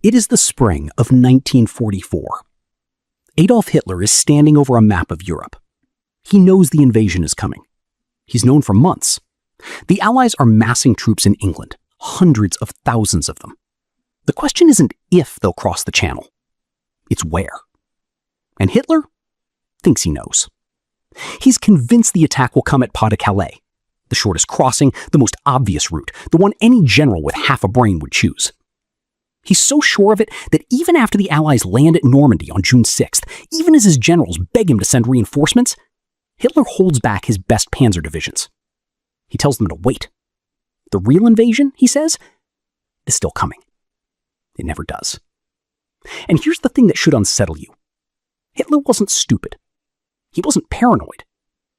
It is the spring of 1944. Adolf Hitler is standing over a map of Europe. He knows the invasion is coming. He's known for months. The Allies are massing troops in England, hundreds of thousands of them. The question isn't if they'll cross the Channel, it's where. And Hitler thinks he knows. He's convinced the attack will come at Pas de Calais, the shortest crossing, the most obvious route, the one any general with half a brain would choose. He's so sure of it that even after the Allies land at Normandy on June 6th, even as his generals beg him to send reinforcements, Hitler holds back his best panzer divisions. He tells them to wait. The real invasion, he says, is still coming. It never does. And here's the thing that should unsettle you. Hitler wasn't stupid. He wasn't paranoid.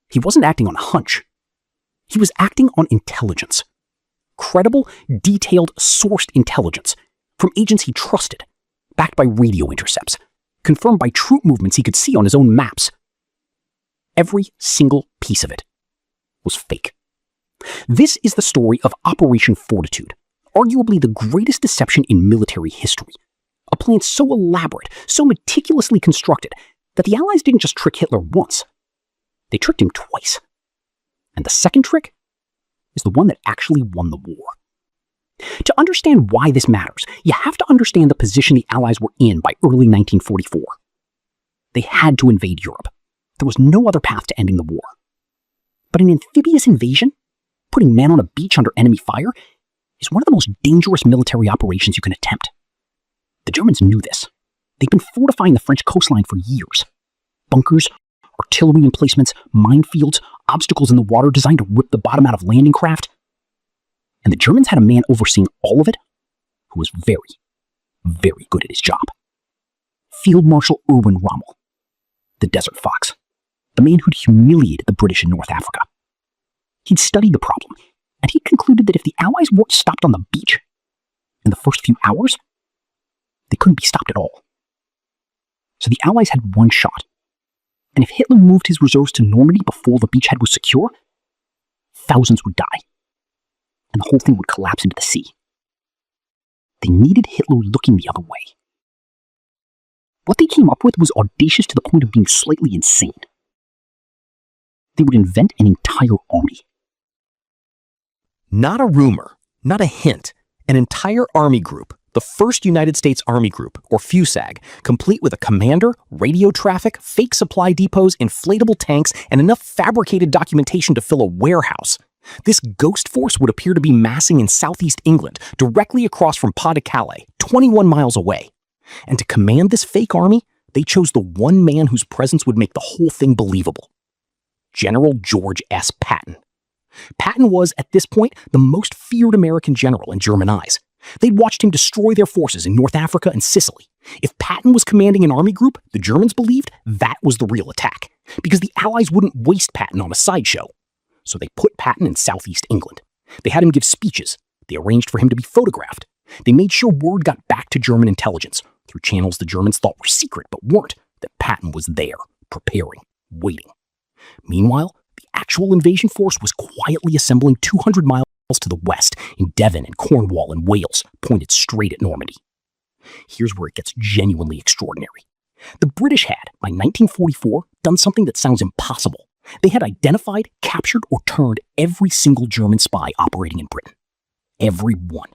He wasn't acting on a hunch. He was acting on intelligence. Credible, detailed, sourced intelligence from agents he trusted, backed by radio intercepts, confirmed by troop movements he could see on his own maps. Every single piece of it was fake. This is the story of Operation Fortitude, arguably the greatest deception in military history. A plan so elaborate, so meticulously constructed, that the Allies didn't just trick Hitler once. They tricked him twice. And the second trick is the one that actually won the war. To understand why this matters, you have to understand the position the Allies were in by early 1944. They had to invade Europe. There was no other path to ending the war. But an amphibious invasion, putting men on a beach under enemy fire, is one of the most dangerous military operations you can attempt. The Germans knew this. They'd been fortifying the French coastline for years. Bunkers, artillery emplacements, minefields, obstacles in the water designed to rip the bottom out of landing craft. And the Germans had a man overseeing all of it who was very, very good at his job. Field Marshal Erwin Rommel, the Desert Fox, the man who'd humiliated the British in North Africa. He'd studied the problem, and he'd concluded that if the Allies weren't stopped on the beach in the first few hours, they couldn't be stopped at all. So the Allies had one shot. And if Hitler moved his reserves to Normandy before the beachhead was secure, thousands would die, and the whole thing would collapse into the sea. They needed Hitler looking the other way. What they came up with was audacious to the point of being slightly insane. They would invent an entire army. Not a rumor, not a hint, an entire army group, the first United States Army Group, or FUSAG, complete with a commander, radio traffic, fake supply depots, inflatable tanks, and enough fabricated documentation to fill a warehouse. This ghost force would appear to be massing in southeast England, directly across from Pas de Calais, 21 miles away. And to command this fake army, they chose the one man whose presence would make the whole thing believable: General George S. Patton. Patton was, at this point, the most feared American general in German eyes. They'd watched him destroy their forces in North Africa and Sicily. If Patton was commanding an army group, the Germans believed that was the real attack, because the Allies wouldn't waste Patton on a sideshow. So they put Patton in southeast England. They had him give speeches. They arranged for him to be photographed. They made sure word got back to German intelligence, through channels the Germans thought were secret but weren't, that Patton was there, preparing, waiting. Meanwhile, the actual invasion force was quietly assembling 200 miles to the west, in Devon and Cornwall and Wales, pointed straight at Normandy. Here's where it gets genuinely extraordinary. The British had, by 1944, done something that sounds impossible. They had identified, captured, or turned every single German spy operating in Britain. Every one.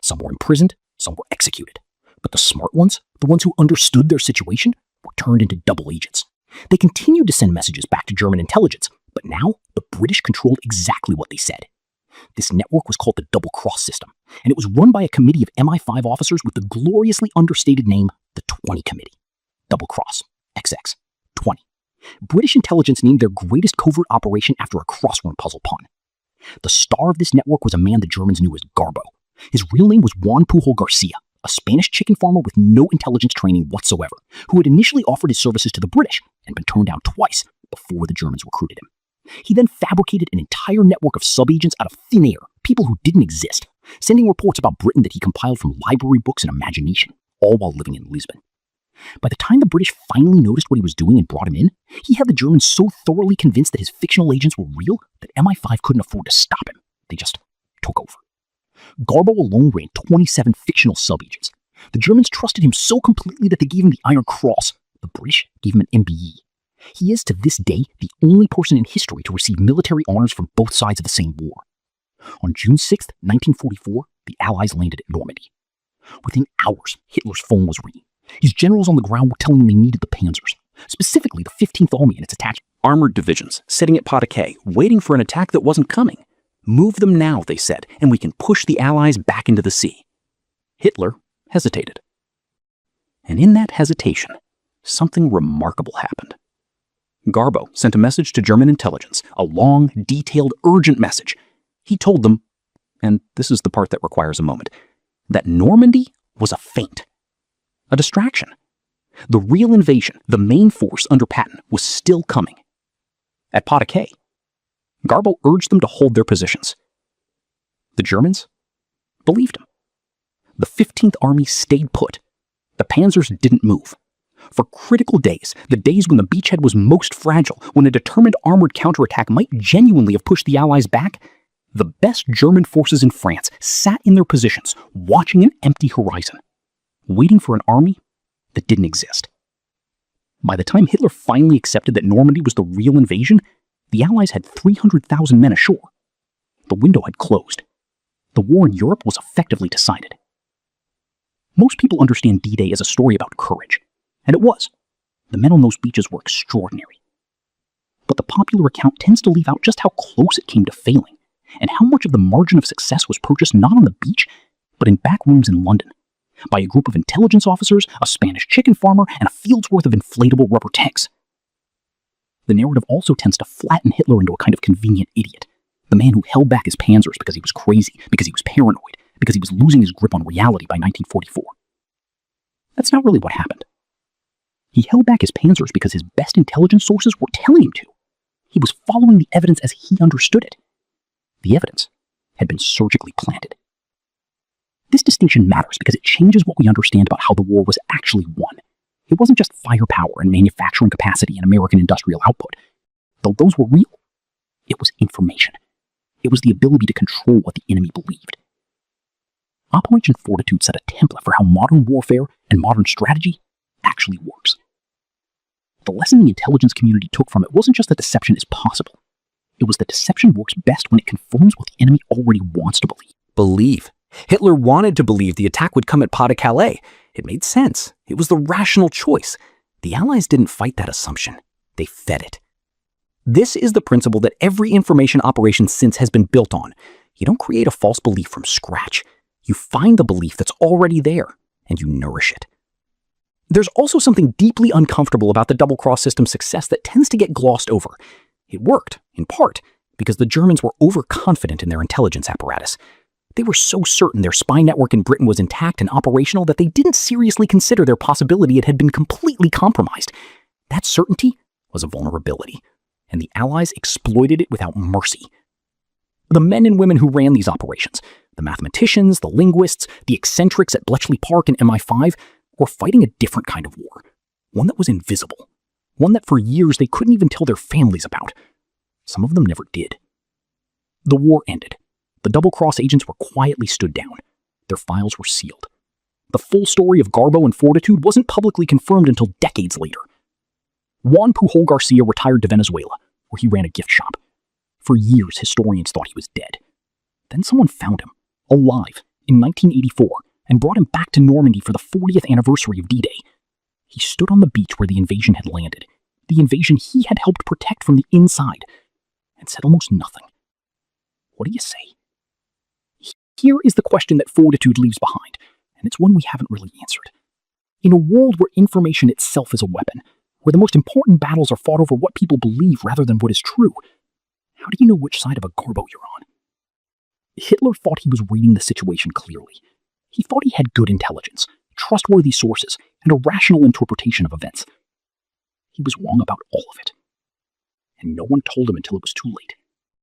Some were imprisoned, some were executed. But the smart ones, the ones who understood their situation, were turned into double agents. They continued to send messages back to German intelligence, but now the British controlled exactly what they said. This network was called the Double Cross System, and it was run by a committee of MI5 officers with the gloriously understated name, the 20 Committee. Double Cross, XX, 20. British intelligence named their greatest covert operation after a crossword puzzle pun. The star of this network was a man the Germans knew as Garbo. His real name was Juan Pujol Garcia, a Spanish chicken farmer with no intelligence training whatsoever, who had initially offered his services to the British and been turned down twice before the Germans recruited him. He then fabricated an entire network of sub-agents out of thin air, people who didn't exist, sending reports about Britain that he compiled from library books and imagination, all while living in Lisbon. By the time the British finally noticed what he was doing and brought him in, he had the Germans so thoroughly convinced that his fictional agents were real that MI5 couldn't afford to stop him. They just took over. Garbo alone ran 27 fictional sub-agents. The Germans trusted him so completely that they gave him the Iron Cross. The British gave him an MBE. He is, to this day, the only person in history to receive military honors from both sides of the same war. On June 6, 1944, the Allies landed at Normandy. Within hours, Hitler's phone was ringing. His generals on the ground were telling him they needed the Panzers, specifically the 15th Army and its attached armored divisions, sitting at Pas de Calais, waiting for an attack that wasn't coming. Move them now, they said, and we can push the Allies back into the sea. Hitler hesitated. And in that hesitation, something remarkable happened. Garbo sent a message to German intelligence, a long, detailed, urgent message. He told them, and this is the part that requires a moment, that Normandy was a feint, a distraction. The real invasion, the main force under Patton, was still coming. At Pas de Calais, Garbo urged them to hold their positions. The Germans believed him. The 15th Army stayed put. The Panzers didn't move. For critical days, the days when the beachhead was most fragile, when a determined armored counterattack might genuinely have pushed the Allies back, the best German forces in France sat in their positions, watching an empty horizon, waiting for an army that didn't exist. By the time Hitler finally accepted that Normandy was the real invasion, the Allies had 300,000 men ashore. The window had closed. The war in Europe was effectively decided. Most people understand D-Day as a story about courage, and it was. The men on those beaches were extraordinary. But the popular account tends to leave out just how close it came to failing, and how much of the margin of success was purchased not on the beach, but in back rooms in London, by a group of intelligence officers, a Spanish chicken farmer, and a field's worth of inflatable rubber tanks. The narrative also tends to flatten Hitler into a kind of convenient idiot, the man who held back his panzers because he was crazy, because he was paranoid, because he was losing his grip on reality by 1944. That's not really what happened. He held back his panzers because his best intelligence sources were telling him to. He was following the evidence as he understood it. The evidence had been surgically planted. This distinction matters because it changes what we understand about how the war was actually won. It wasn't just firepower and manufacturing capacity and American industrial output. Though those were real, it was information. It was the ability to control what the enemy believed. Operation Fortitude set a template for how modern warfare and modern strategy actually works. The lesson the intelligence community took from it wasn't just that deception is possible. It was that deception works best when it confirms what the enemy already wants to believe. Believe. Hitler wanted to believe the attack would come at Pas de Calais. It made sense. It was the rational choice. The Allies didn't fight that assumption. They fed it. This is the principle that every information operation since has been built on. You don't create a false belief from scratch. You find the belief that's already there, and you nourish it. There's also something deeply uncomfortable about the double-cross system's success that tends to get glossed over. It worked, in part, because the Germans were overconfident in their intelligence apparatus. They were so certain their spy network in Britain was intact and operational that they didn't seriously consider their possibility it had been completely compromised. That certainty was a vulnerability, and the Allies exploited it without mercy. The men and women who ran these operations, the mathematicians, the linguists, the eccentrics at Bletchley Park and MI5, were fighting a different kind of war, one that was invisible, one that for years they couldn't even tell their families about. Some of them never did. The war ended. The double-cross agents were quietly stood down. Their files were sealed. The full story of Garbo and Fortitude wasn't publicly confirmed until decades later. Juan Pujol Garcia retired to Venezuela, where he ran a gift shop. For years, historians thought he was dead. Then someone found him, alive, in 1984, and brought him back to Normandy for the 40th anniversary of D-Day. He stood on the beach where the invasion had landed, the invasion he had helped protect from the inside, and said almost nothing. What do you say? Here is the question that Fortitude leaves behind, and it's one we haven't really answered. In a world where information itself is a weapon, where the most important battles are fought over what people believe rather than what is true, how do you know which side of a Garbo you're on? Hitler thought he was reading the situation clearly. He thought he had good intelligence, trustworthy sources, and a rational interpretation of events. He was wrong about all of it. And no one told him until it was too late.